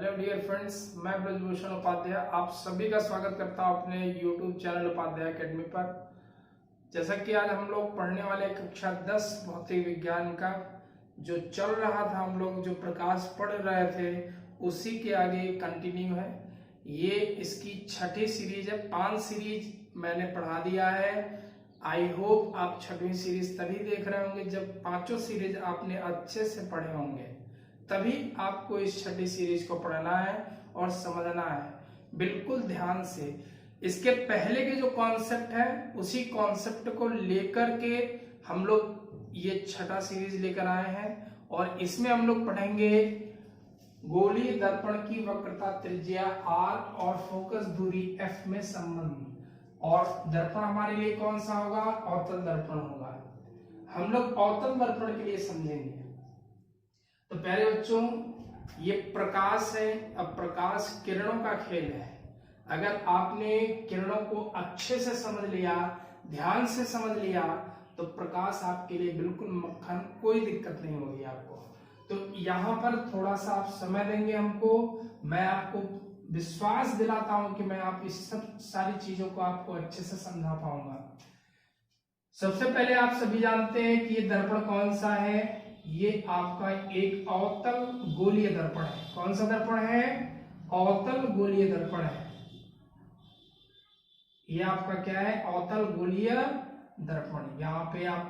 Hello dear friends, मैं ब्रजभूषण उपाध्याय आप सभी का स्वागत करता हूं अपने यूट्यूब चैनल उपाध्याय एकेडमी पर। जैसा कि आज हम लोग पढ़ने वाले कक्षा 10 भौतिक विज्ञान का जो चल रहा था, हम लोग जो प्रकाश पढ़ रहे थे उसी के आगे कंटिन्यू है। ये इसकी छठी सीरीज है। 5 सीरीज मैंने पढ़ा दिया है। आई होप आप छठवीं सीरीज तभी देख रहे होंगे जब पांचों सीरीज आपने अच्छे से पढ़े होंगे, तभी आपको इस छठी सीरीज को पढ़ना है और समझना है बिल्कुल ध्यान से। इसके पहले के जो कॉन्सेप्ट है उसी कॉन्सेप्ट को लेकर के हम लोग ये छठा सीरीज लेकर आए हैं और इसमें हम लोग पढ़ेंगे गोलीय दर्पण की वक्रता त्रिज्या r और फोकस दूरी f में संबंध। और दर्पण हमारे लिए कौन सा होगा? अवतल दर्पण होगा। हम लोग अवतल दर्पण के लिए समझेंगे। तो प्यारे बच्चों, ये प्रकाश है। अब प्रकाश किरणों का खेल है। अगर आपने किरणों को अच्छे से समझ लिया, ध्यान से समझ लिया, तो प्रकाश आपके लिए बिल्कुल मक्खन, कोई दिक्कत नहीं होगी आपको। तो यहाँ पर थोड़ा सा आप समय देंगे हमको, मैं आपको विश्वास दिलाता हूं कि मैं आप इस सब सारी चीजों को आपको अच्छे से समझा पाऊंगा। सबसे पहले आप सभी जानते हैं कि ये दर्पण कौन सा है। ये आपका एक अवतल गोलीय दर्पण है। कौन सा दर्पण है? अवतल गोलीय दर्पण है। ये आपका क्या है? अवतल गोलीय दर्पण। यहाँ पे आप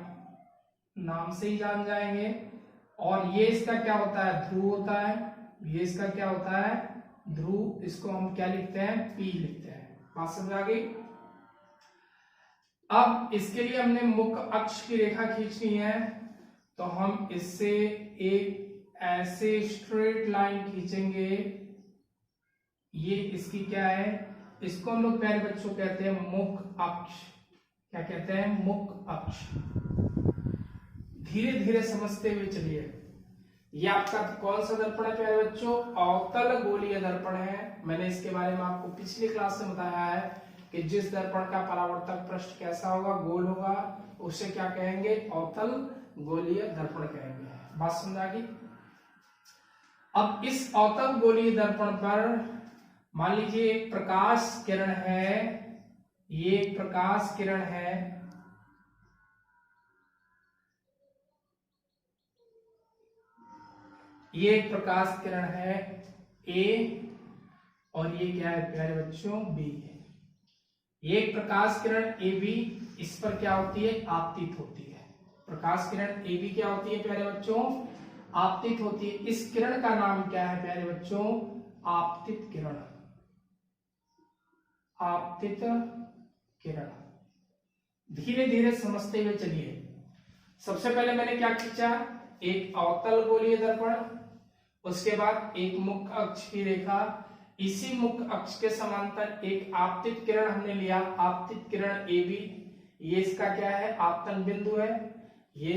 नाम से ही जान जाएंगे। और ये इसका क्या होता है? ध्रुव होता है। ये इसका क्या होता है? ध्रुव। इसको हम क्या लिखते हैं? P लिखते हैं। बात समझ आ गई? अब इसके लिए हमने मुख्य अक्ष की रेखा खींचनी है, तो हम इससे एक ऐसे स्ट्रेट लाइन खींचेंगे। ये इसकी क्या है? इसको हम लोग प्यारे बच्चों कहते हैं मुख्य अक्ष। क्या कहते हैं? मुख्य अक्ष। धीरे धीरे समझते हुए चलिए। ये आपका कौन सा दर्पण है प्यारे बच्चों? अवतल गोलीय दर्पण है। मैंने इसके बारे में आपको पिछली क्लास में बताया है कि जिस दर्पण का परावर्तक पृष्ठ कैसा होगा? गोल होगा, उसे क्या कहेंगे? अवतल गोलीय दर्पण कहेंगे। बात समझा गई? अब इस अवतल गोलीय दर्पण पर मान लीजिए एक प्रकाश किरण है। ये प्रकाश किरण है। ये एक प्रकाश किरण है A, और ये क्या है प्यारे बच्चों? B है। ये एक प्रकाश किरण AB, इस पर क्या होती है? आपतित होती है। प्रकाश किरण AB क्या होती है प्यारे बच्चों? आपतित होती है। इस किरण का नाम क्या है प्यारे बच्चों? आपतित किरण। आपतित किरण। धीरे धीरे समझते हुए चलिए। सबसे पहले मैंने क्या खींचा? एक अवतल गोलीय दर्पण, उसके बाद एक मुख्य अक्ष की रेखा, इसी मुख्य अक्ष के समांतर एक आपतित किरण हमने लिया। आपतित किरण AB, ये इसका क्या है? आपतन बिंदु है। ये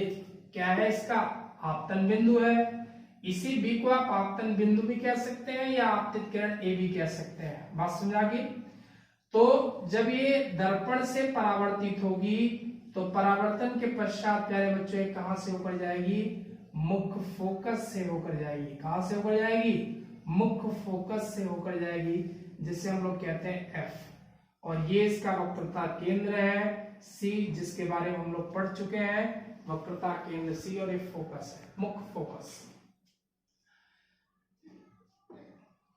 क्या है? इसका आपतन बिंदु है। इसी B को आप आपतन बिंदु भी कह सकते हैं या आपतित किरण AB कह सकते हैं। बात समझ आ गई? तो जब ये दर्पण से परावर्तित होगी तो परावर्तन के पश्चात प्यारे बच्चों कहां से होकर जाएगी? मुख्य फोकस से होकर जाएगी। कहां से होकर जाएगी? मुख्य फोकस से होकर जाएगी, जिसे हम लोग कहते हैं F। और ये इसका वक्रता केंद्र है C, जिसके बारे में हम लोग पढ़ चुके हैं। वक्रता केंद्र C और ये फोकस है, मुख्य फोकस।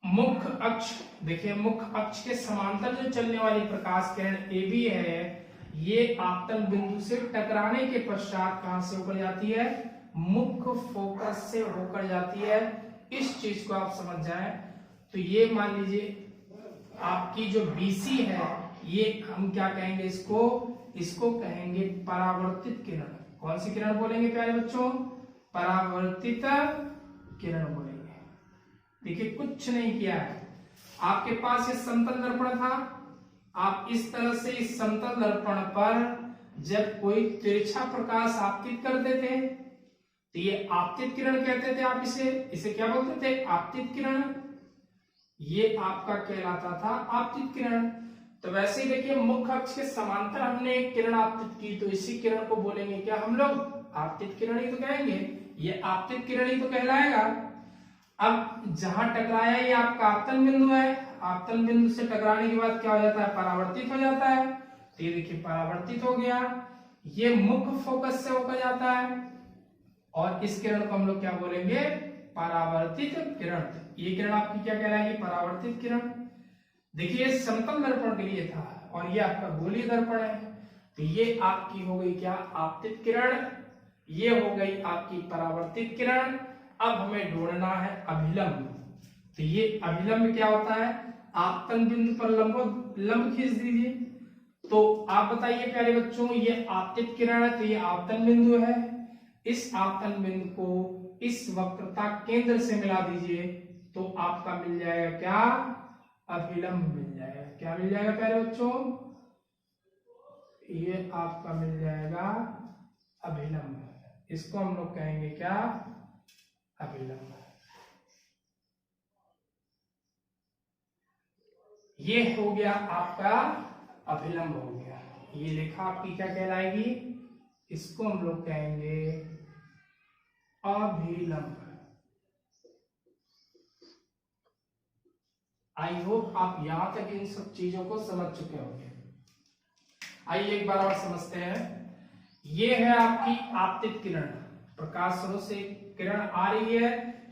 मुख्य अक्ष देखिए, मुख्य अक्ष के समांतर जो चलने वाली प्रकाश किरण AB है, ये आपतन बिंदु से टकराने के पश्चात कहां से होकर जाती है? मुख्य फोकस से होकर जाती है। इस चीज को आप समझ जाएं तो ये मान लीजिए आपकी जो BC है, ये हम क्या कहेंगे? इसको कहेंगे परावर्तित किरण। कौन सी किरण बोलेंगे प्यारे बच्चों? परावर्तित किरण बोलेंगे। देखिए, कुछ नहीं किया है। आपके पास ये समतल दर्पण था। आप इस तरह से इस समतल दर्पण पर जब कोई तिरछा प्रकाश आपतित करते थे तो ये आपतित किरण कहते थे। आप इसे क्या बोलते थे? आपतित किरण। ये आपका कहलाता था आपतित किरण। तो वैसे ही देखिए, मुख्य अक्ष के समांतर हमने एक किरण आपतित की, तो इसी किरण को बोलेंगे क्या हम लोग? आपतित किरण ही तो कहेंगे। ये आपतित किरण ही तो कहलाएगा। अब जहां टकराया ये आपका आपतन बिंदु है, आपतन बिंदु से टकराने के बाद क्या हो जाता है, परावर्तित हो जाता है। तो ये देखिए परावर्तित हो गया, ये मुख्य फोकस से होकर जाता है और इस किरण को हम लोग क्या बोलेंगे, परावर्तित किरण। ये किरण आपकी क्या कहलाएगी, परावर्तित किरण। देखिए ये समतल दर्पण के लिए था और ये आपका गोलीय दर्पण है, तो ये आपकी हो गई क्या, आपतित किरण, ये हो गई आपकी परावर्तित किरण। अब हमें ढूंढना है अभिलंब। तो ये अभिलंब क्या होता है, आपतन बिंदु पर लंब खींच दीजिए। तो आप बताइए प्यारे बच्चों, ये आपतित किरण है तो ये आपतन बिंदु है, इस आपतन बिंदु को इस वक्रता केंद्र से मिला दीजिए तो आपका मिल जाएगा क्या, अभिलंब मिल जाएगा। क्या मिल जाएगा प्यारे बच्चों, ये आपका मिल जाएगा अभिलंब। इसको हम लोग कहेंगे क्या, अभिलंब। ये हो गया आपका अभिलंब हो गया। ये रेखा आपकी क्या कहलाएगी, इसको हम लोग कहेंगे अभिलंब। आई होप आप यहां तक इन सब चीजों को समझ चुके होंगे। आइए एक बार और समझते हैं। ये है आपकी आपतित किरण, प्रकाश स्रोत से किरण आ रही है,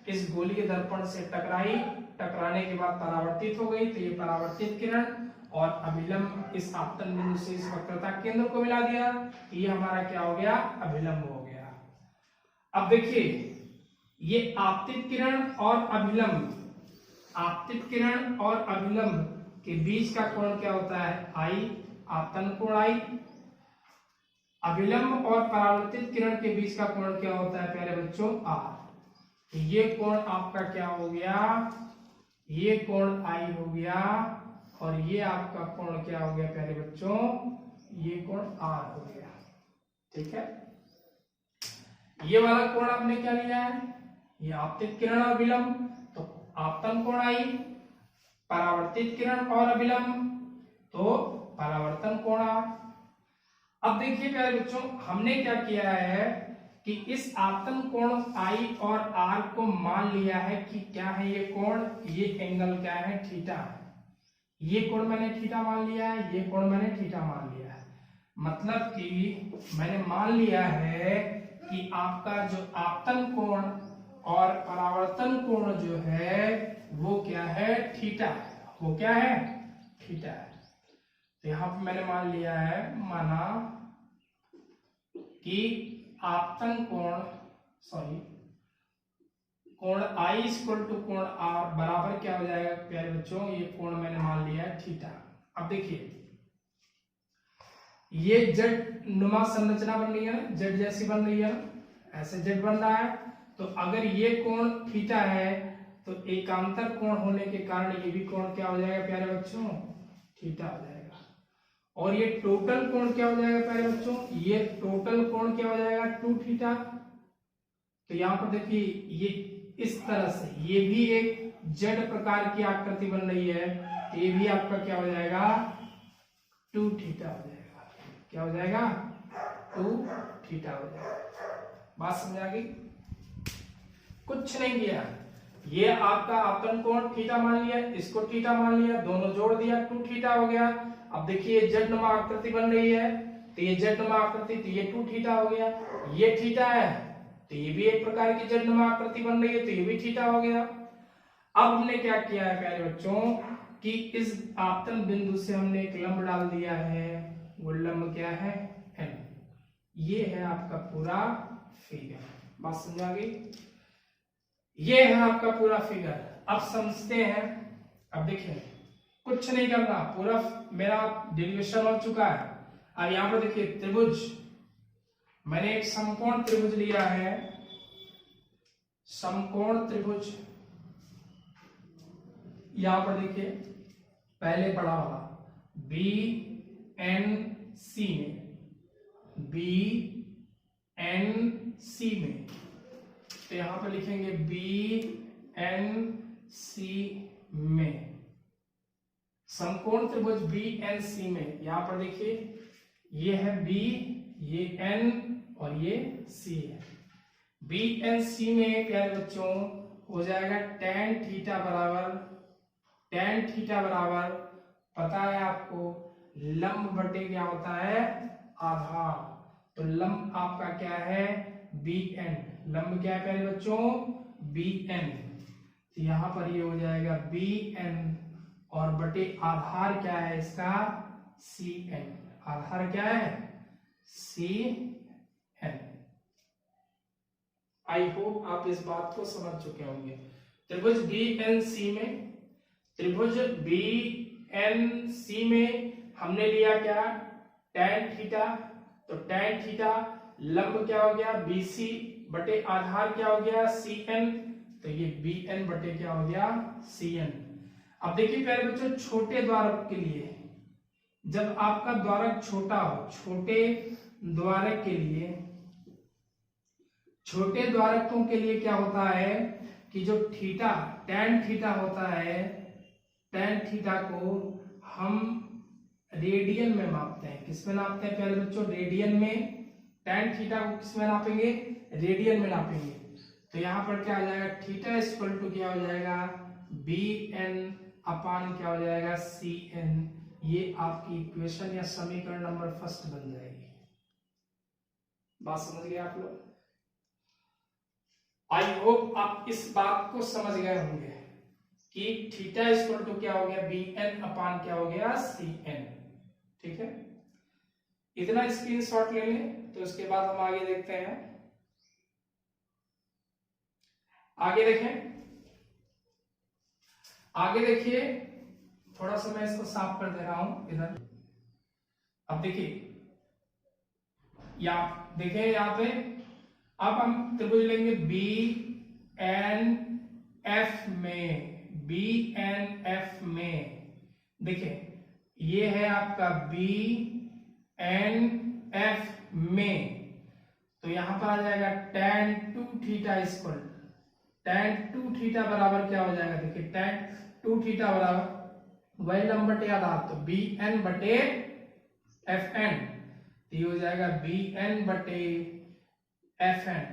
इस गोलीय दर्पण से टकराई, टकराने के बाद परावर्तित हो गई, तो ये परावर्तित किरण, और अभिलंब इस आपतन बिंदु से इस वक्रता केंद्र को मिला दिया, ये हमारा क्या हो गया, अभिलंब हो गया। अब देखिए ये आपतित किरण और अभिलंब, आपतित किरण और अभिलंब के बीच का कोण क्या होता है, आई, आपतन कोण आई। अभिलंब और परावर्तित किरण के बीच का कोण क्या होता है प्यारे बच्चों, आर। तो ये कोण आपका क्या हो गया, ये कोण आई हो गया, और ये आपका कोण क्या हो गया प्यारे बच्चों, ये कोण आर हो गया। ठीक है, ये वाला कोण आपने क्या लिया है, ये आपतित किरण और अभिलंब, तो आपतन कोण आई, परावर्तित किरण और अभिलंब तो परावर्तन कोण आर। अब देखिए प्यारे बच्चों, हमने क्या किया है कि इस आपतन कोण आई और आर को मान लिया है कि क्या है ये कोण, ये एंगल क्या है, थीटा है। ये कोण मैंने थीटा मान लिया है, ये कोण मैंने थीटा मान लिया है। मतलब कि मैंने मान लिया है कि आपका जो आपतन कोण और परावर्तन कोण जो है वो क्या है, थीटा है। वो क्या है, थीटा है। तो यहां पर मैंने मान लिया है, माना कि आपतन कोण, सॉरी, कोण आई इक्वल टू कोण आर बराबर क्या हो जाएगा प्यारे बच्चों, ये कोण मैंने मान लिया है थीटा। अब देखिए ये जेड नुमा संरचना बन रही है, जेड जैसी बन रही है, ऐसे जेड बन रहा है। तो अगर ये कोण थीटा है तो एकांतर कोण होने के कारण ये भी कोण क्या हो जाएगा प्यारे बच्चों, थीटा हो जाएगा। और ये टोटल कोण क्या हो जाएगा प्यारे बच्चों, ये टोटल कोण क्या हो जाएगा, 2 थीटा। तो यहां पर देखिए ये इस तरह से ये भी एक जेड प्रकार की आकृति बन रही है, तो ये भी आपका क्या हो जाएगा, 2 थीटा हो जाएगा। क्या हो जाएगा, 2 थीटा हो जाएगा। बात समझ आ गई, कुछ नहीं किया, ये आपका आपतन कोण थीटा मान लिया, इसको थीटा मान लिया, दोनों जोड़ दिया, 2 थीटा हो गया। अब देखिए जेड नुमा आकृति बन रही है, तो ये जेड नुमा आकृति, तो ये 2 थीटा हो गया। ये थीटा है तो ये भी एक प्रकार की जेड नुमा आकृति बन रही है, तो ये भी थीटा हो गया। अब हमने क्या किया है प्यारे बच्चों कि इस आपतन बिंदु से हमने एक लंब डाल दिया है, वो लंब क्या है, एन। ये है आपका पूरा फिगर। बात समझा गई, ये है आपका पूरा फिगर। अब समझते हैं। अब देखिए कुछ नहीं करना, पूरा मेरा डेरिवेशन हो चुका है। अब यहां पर देखिए त्रिभुज, मैंने एक समकोण त्रिभुज लिया है, समकोण त्रिभुज। यहां पर देखिए पहले पढ़ा वाला बी एन सी में, बी एन सी में, तो यहां पर लिखेंगे बी एन सी में, समकोण त्रिभुज बी एन सी में। यहां पर देखिए ये है बी, ये एन और ये सी है। बी एन सी में प्यारे बच्चों हो जाएगा tan थीटा बराबर पता है आपको लंब बटे क्या होता है आधार। तो लंब आपका क्या है bn, लंब क्या है प्यारे बच्चों bn। तो यहां पर ये हो जाएगा bn और बटे आधार क्या है इसका cn, आधार क्या है cn। आई होप आप इस बात को समझ चुके होंगे। त्रिभुज BNC में, त्रिभुज BNC में हमने लिया क्या tan थीटा। तो tan थीटा लंब क्या हो गया BC बटे आधार क्या हो गया CN। तो ये BN बटे क्या हो गया CN। अब देखिए प्यारे बच्चों छोटे द्वारक के लिए, जब आपका द्वारक छोटा हो, छोटे द्वारक के लिए, छोटे द्वारकों के लिए क्या होता है कि जो थीटा tan थीटा होता है, tan थीटा को हम रेडियन में मापते हैं। किसमें नापते हैं प्यारे बच्चों रेडियन में। tan थीटा को किसमें नापेंगे रेडियन में नापेंगे। तो यहां पर क्या आ जाएगा थीटा इक्वल टू क्या हो जाएगा bn अपान क्या हो जाएगा cn। ये आपकी इक्वेशन या समीकरण नंबर फर्स्ट बन जाएगी। बात समझ गए आप लोग। आई होप आप इस बात को समझ गए होंगे कि थीटा इक्वल टू क्या हो गया bn अपान क्या हो गया cn। ठीक है, इतना स्क्रीनशॉट ले लें। तो उसके बाद हम आगे देखते हैं। आगे देखें, आगे देखिए, थोड़ा सा मैं इसको साफ कर दे रहा हूं इधर। अब देखिए देखिए यहां पे अब हम त्रिभुज लेंगे BNF में देखिए ये है आपका BNF में। तो यहां पर आ जाएगा tan 2 theta equal, tan 2 theta बराबर क्या हो जाएगा देखिए tan 2 थीटा बराबर वही लंब बटे आधार। तो bn बटे fn, तो ये हो जाएगा bn बटे fn।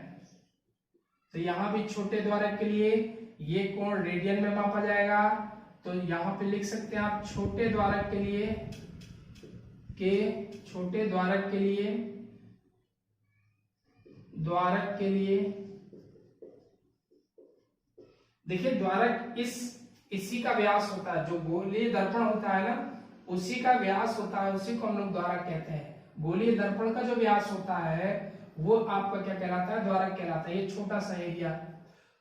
तो यहां भी छोटे द्वारक के लिए ये कोण रेडियन में मापा जाएगा। तो यहां पे लिख सकते हैं आप छोटे द्वारक के लिए छोटे द्वारक के लिए देखिए द्वारक इसी का व्यास होता है, जो गोलीय दर्पण होता है ना उसी का व्यास होता है, उसी को हम लोग द्वारक कहते हैं। गोलीय दर्पण का जो व्यास होता है वो आपका क्या कहलाता है द्वारक कहलाता है। ये छोटा सा एरिया,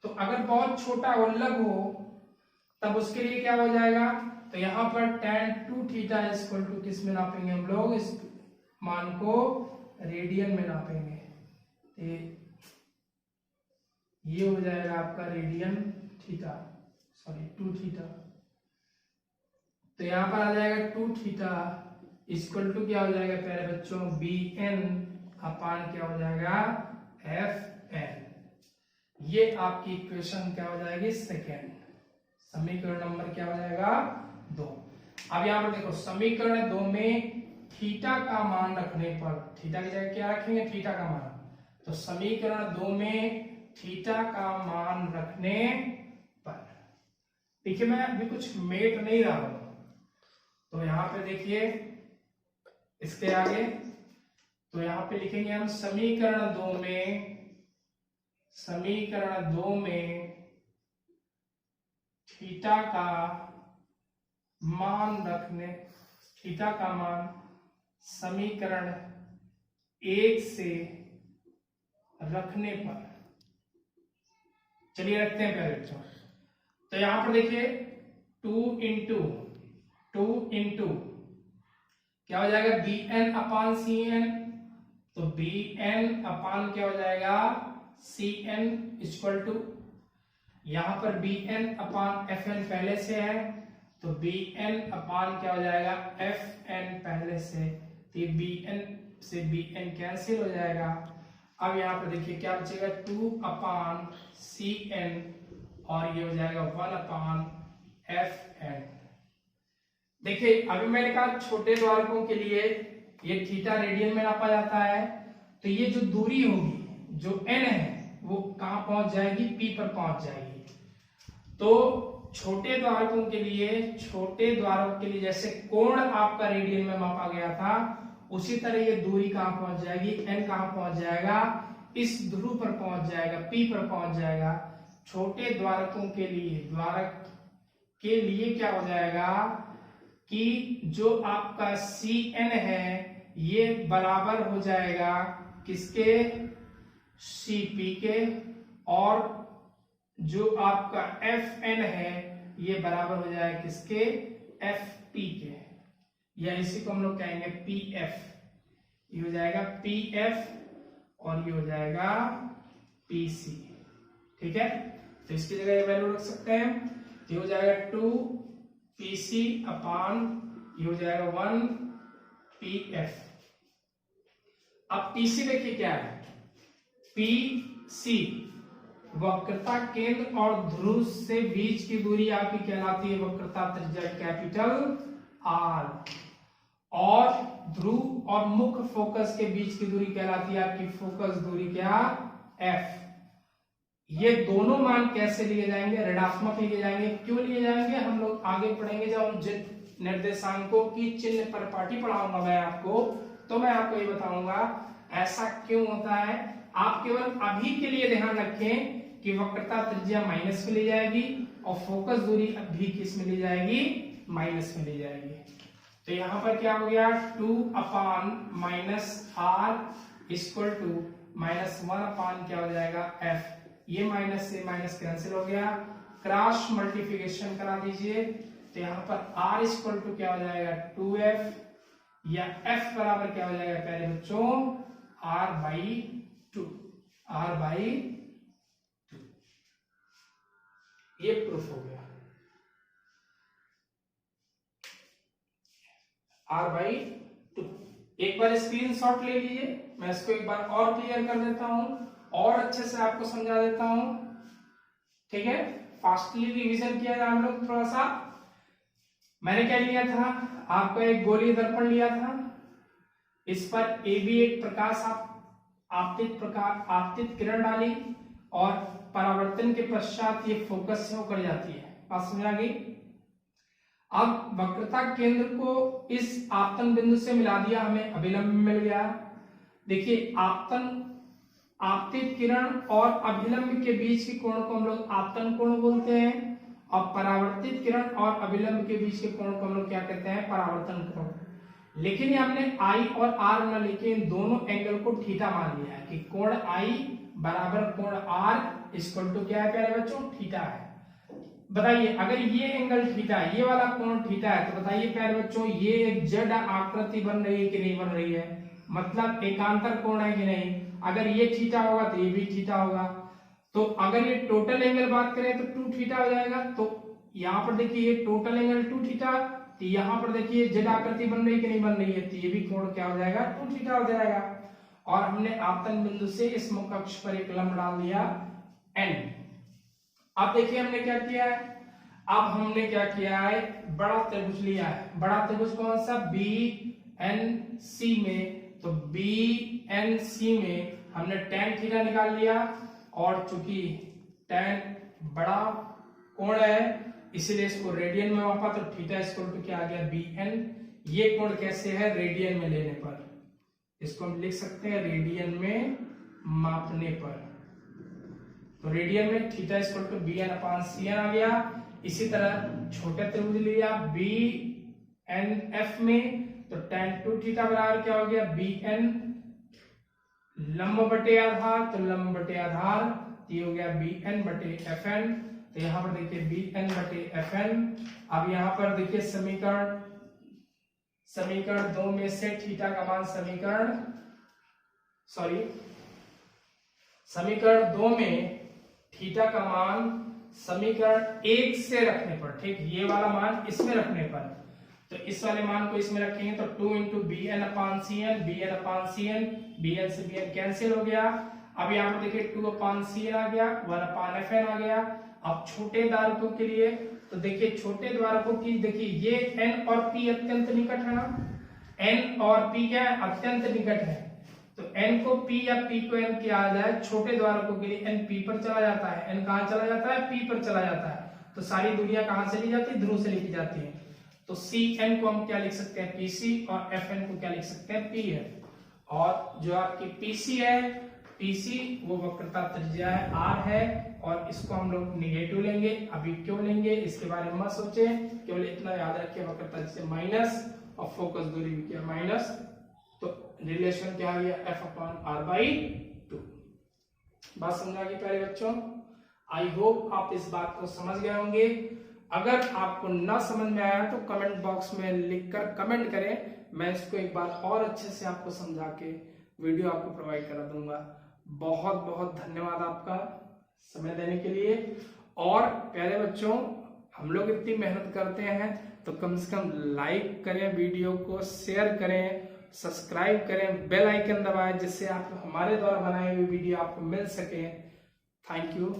तो अगर बहुत छोटा उल्लंघ हो तब उसके लिए क्या हो जाएगा। तो यहां पर tan 2 थीटा इक्वल टू किस में नापेंगे हम लोग, इस मान को रेडियन में नापेंगे। ये हो जाएगा आपका रेडियन थीटा, सॉरी 2 थीटा। तो यहां पर आ जाएगा 2 थीटा इक्वल टू क्या हो जाएगा प्यारे बच्चों bn अपान क्या हो जाएगा fn। ये आपकी इक्वेशन क्या हो जाएगी सेकेंड, समीकरण नंबर क्या हो जाएगा 2। अब यहां पर देखो समीकरण 2 में थीटा का मान रखने पर, थीटा की जगह क्या रखेंगे थीटा का मान। तो समीकरण 2 में थीटा का मान रखने पर, देखिए मैं अभी कुछ मेट नहीं रहा हूं। तो यहां पे देखिए इसके आगे, तो यहां पे लिखेंगे हम समीकरण 2 में थीटा का मान रखने, थीटा का मान समीकरण 1 से रखने पर, चलिए रखते हैं पहले बच्चों। तो यहां पर देखिए 2 इंटू क्या हो जाएगा bn अपान cn। तो bn अपान क्या हो जाएगा cn इक्वल टू, यहां पर bn अपान fn पहले से है तो bn अपान क्या हो जाएगा fn पहले से। तो ये bn से bn कैंसिल हो जाएगा। अब यहां पर देखिए क्या बचेगा 2 अपान cn और ये हो जाएगा 1 अपान fn। देखिए अभी मैंने कहा छोटे द्वारकों के लिए ये थीटा रेडियन में नापा जाता है। तो ये जो दूरी होगी जो n है वो कहां पहुंच जाएगी P पर पहुंच जाएगी। तो छोटे द्वारकों के लिए जैसे कोण आपका रेडियन में मापा गया था, उसी तरह ये दूरी कहां पहुंच जाएगी, n कहां पहुंच जाएगा, इस ध्रुव पर पहुंच जाएगा, P पर पहुंच जाएगा। छोटे द्वारकों के लिए क्या हो जाएगा कि जो आपका Cn है ये बराबर हो जाएगा किसके, Cp के, और जो आपका Fn है ये बराबर हो जाएगा किसके, Ft के, या इसी को हम लोग कहेंगे Pf। ये हो जाएगा Pf और ये हो जाएगा Pc। ठीक है, तो इसकी जगह ये वैल्यू रख सकते हैं। ये हो जाएगा 2 Pc अपान ये हो जाएगा 1 Pf। अब Pc देखिए क्या है, Pc वक्रता केंद्र और ध्रुव से बीच की दूरी आपकी कहलाती है वक्रता त्रिज्या कैपिटल R, और ध्रुव और मुख्य फोकस के बीच की दूरी कहलाती है आपकी फोकस दूरी क्या, F। ये दोनों मान कैसे लिए जाएंगे, ऋणात्मक लिए जाएंगे। क्यों लिए जाएंगे हम लोग आगे पढ़ेंगे, जब हम निर्देशांकों की चिन्ह पर पाठी पढ़ाऊंगा मैं आपको, तो मैं आपको ये बताऊंगा ऐसा क्यों होता है। आप केवल अभी के लिए ध्यान रखें कि वक्रता त्रिज्या माइनस में ली जाएगी और फोकस दूरी भी किस में ली जाएगी, माइनस में ली जाएगी। तो यहां पर क्या हो गया, 2 upon minus R equal to minus 1 upon क्या हो जाएगा F। ये माइनस से माइनस कैंसिल हो गया, क्रॉस मल्टीप्लिकेशन करा दीजिए। तो यहाँ पर R इक्वल टू क्या हो जाएगा 2F, या F बराबर क्या हो जाएगा पहले बच्चों, R/2, R/2। ये प्रूफ हो गया, R/2। एक बार स्क्रीनशॉट ले लीजिए, मैं इसको एक बार और क्लियर कर देता हूं और अच्छे से आपको समझा देता हूं। ठीक है, फास्टली रिवीजन किया जाए हम लोग थोड़ा सा। मैंने क्या लिया था, आपका एक गोलीय दर्पण लिया था, इस पर AB एक प्रकाश आपतित किरण डाली और परावर्तन के पश्चात ये फोकस से होकर जाती है। बात समझ आ गई। अब वक्रता केंद्र को इस आपतन बिंदु से मिला दिया, हमें अभिलंब मिल गया। देखिए आपतित किरण और अभिलंब के बीच के कोण को हम लोग आपतन कोण बोलते हैं, और परावर्तित किरण और अभिलंब के बीच के कोण को हम लोग क्या कहते हैं, परावर्तन कोण। लेकिन ये हमने I और R न लेके इन दोनों एंगल को थीटा मान लिया है कि कोण I बराबर कोण R इक्वल टू क्या है प्यारे बच्चों, थीटा है। बताइए अगर ये एंगल थीटा है, ये वाला कोण थीटा है, तो बताइए प्यारे बच्चों ये एक जेड आकृति बन रही है कि नहीं बन रही है, मतलब एकांतर कोण है कि नहीं। अगर ये थीटा होगा तो ये भी थीटा होगा। तो अगर ये टोटल एंगल बात करें तो 2 थीटा हो जाएगा। तो यहाँ पर देखिए ये टोटल एंगल 2 थीटा, तो यहाँ पर देखिए जेड आकृति बन रही है कि नहीं बन रही है, तो ये भी कोण क्या हो जाएगा, 2 थीटा हो जाएगा। और हमने आपतन बिंदु से इस मुख्य अक्ष पर एक लंब डाल दिया n। अब देखिए हमने क्या किया है, अब हमने क्या किया है, बड़ा त्रिभुज लिया है। बड़ा त्रिभुज कौन सा, BNC में। तो BNC में हमने tan थीटा निकाल लिया, और चूंकि tan बड़ा कोण है इसीलिए इसको रेडियन में मापा, तो थीटा इक्वल टू क्या आ गया, BN। ये कोण कैसे है, रेडियन में लेने पर, इसको हम लिख सकते हैं रेडियन में मापने पर। तो रेडियन में थीटा इक्वल टू BN/CN आ गया। इसी तरह छोटे त्रिभुज लिया BNF में, तो tan 2 थीटा बराबर क्या हो गया, BN लंब बटे आधार, तो लंब बटे आधार ये हो गया BN/FN। तो यहाँ पर देखिए BN/FN। अब यहाँ पर देखिए समीकरण 2 में से थीटा का मान समीकरण 2 में थीटा का मान समीकरण 1 से रखने पर, ठीक, ये वाला मान इसमें रखने पर, तो इस वाले मान को इसमें रखेंगे तो 2 इंटू BN/CN, BN/CN, BN से BN कैंसिल हो गया। अब यहाँ पर देखिए 2/CN आ गया, 1/FN आ गया। अब छोटे द्वारकों के लिए, तो देखिए छोटे द्वारकों की, देखिए ये N और P अत्यंत निकट है ना, N और P क्या है, अत्यंत निकट है। तो N को P या P को N किया जाए, छोटे द्वारकों के लिए N P पर चला जाता है, N कहाँ चला जाता है, P पर चला जाता है। तो सारी दूरियां कहां से ली जाती है, ध्रुव से लिखी जाती है। तो CN को हम क्या लिख सकते हैं, PC, और FN को क्या लिख सकते हैं, P है। और जो आपकी PC है, PC वो वक्रता त्रिज्या है, R है, और इसको हम लोग निगेटिव लेंगे। अभी क्यों लेंगे इसके बारे में मत सोचे, केवल इतना याद रखिए वक्रता से माइनस, और फोकस दूरी भी क्या माइनस, तो रिलेशन क्या आ गया, F/R/2। बात समझ आ गई प्यारे बच्चों। आई होप आप इस बात को समझ गए होंगे। अगर आपको ना समझ में आया तो कमेंट बॉक्स में लिखकर कमेंट करें, मैं इसको एक बार और अच्छे से आपको समझा के वीडियो आपको प्रोवाइड करा दूंगा। बहुत बहुत धन्यवाद आपका समय देने के लिए। और प्यारे बच्चों, हम लोग इतनी मेहनत करते हैं तो कम से कम लाइक करें, वीडियो को शेयर करें, सब्सक्राइब करें, बेल आइकन दबाएं, जिससे आप हमारे द्वारा बनाई हुई वीडियो आपको मिल सके। Thank you.